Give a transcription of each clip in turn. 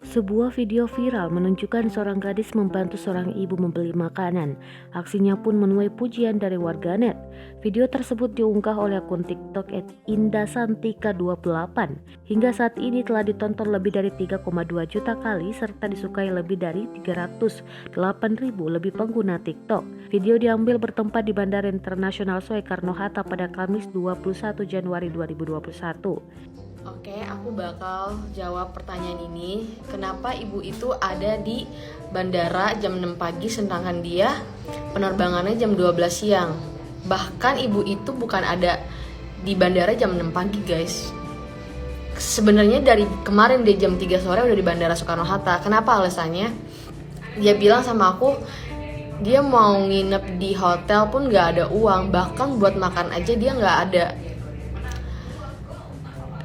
Sebuah video viral menunjukkan seorang gadis membantu seorang ibu membeli makanan. Aksinya pun menuai pujian dari warganet. Video tersebut diunggah oleh akun TikTok @indasantika28. Hingga saat ini telah ditonton lebih dari 3,2 juta kali serta disukai lebih dari 308.000 lebih pengguna TikTok. Video diambil bertempat di Bandara Internasional Soekarno-Hatta pada Kamis 21 Januari 2021. Oke, aku bakal jawab pertanyaan ini. Kenapa ibu itu ada di bandara jam 6 pagi sedangkan dia penerbangannya jam 12 siang? Bahkan ibu itu bukan ada di bandara jam 6 pagi, guys. Sebenarnya dari kemarin dia jam 3 sore udah di Bandara Soekarno-Hatta. Kenapa alasannya? Dia bilang sama aku, dia mau nginep di hotel pun gak ada uang. Bahkan buat makan aja dia gak ada.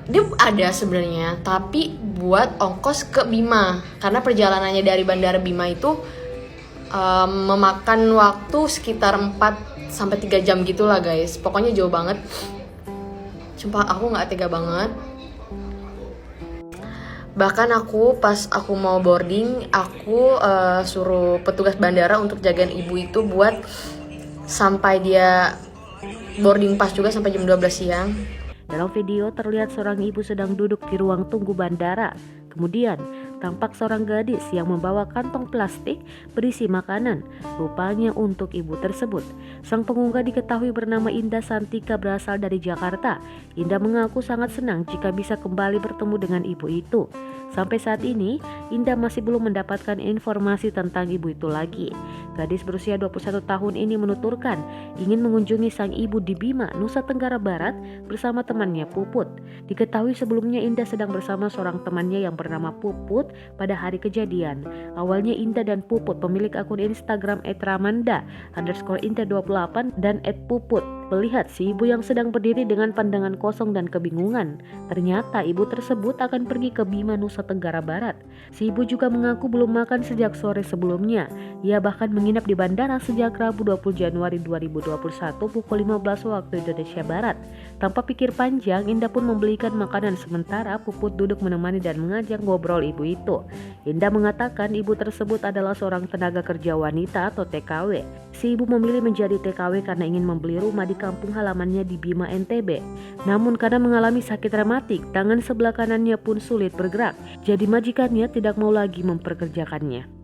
Dia ada sebenarnya, tapi buat ongkos ke Bima. Karena perjalanannya dari Bandara Bima itu memakan waktu sekitar 4-3 jam gitulah, guys. Pokoknya jauh banget. Sumpah aku gak tega banget. Bahkan aku pas aku mau boarding, aku suruh petugas bandara untuk jagain ibu itu buat sampai dia boarding pass juga sampai jam 12 siang. Dalam video terlihat seorang ibu sedang duduk di ruang tunggu bandara. Kemudian tampak seorang gadis yang membawa kantong plastik berisi makanan, rupanya untuk ibu tersebut. Sang pengunggah diketahui bernama Indah Santika, berasal dari Jakarta. Indah mengaku sangat senang jika bisa kembali bertemu dengan ibu itu. Sampai saat ini, Indah masih belum mendapatkan informasi tentang ibu itu lagi. Gadis berusia 21 tahun ini menuturkan ingin mengunjungi sang ibu di Bima, Nusa Tenggara Barat bersama temannya Puput. Diketahui sebelumnya Indah sedang bersama seorang temannya yang bernama Puput pada hari kejadian. Awalnya Indah dan Puput, pemilik akun Instagram @ramanda_indah28 dan @puput, melihat si ibu yang sedang berdiri dengan pandangan kosong dan kebingungan. Ternyata ibu tersebut akan pergi ke Bima, Nusa Tenggara Barat. Si ibu juga mengaku belum makan sejak sore sebelumnya. Ia bahkan menginap di bandara sejak Rabu 20 Januari 2021 pukul 15 waktu Indonesia Barat. Tanpa pikir panjang, Indah pun membelikan makanan sementara Puput duduk menemani dan mengajak ngobrol ibu itu. Indah mengatakan ibu tersebut adalah seorang tenaga kerja wanita atau TKW. Si ibu memilih menjadi TKW karena ingin membeli rumah di kampung halamannya di Bima, NTB. Namun karena mengalami sakit rematik, tangan sebelah kanannya pun sulit bergerak. Jadi majikannya tidak mau lagi memperkerjakannya.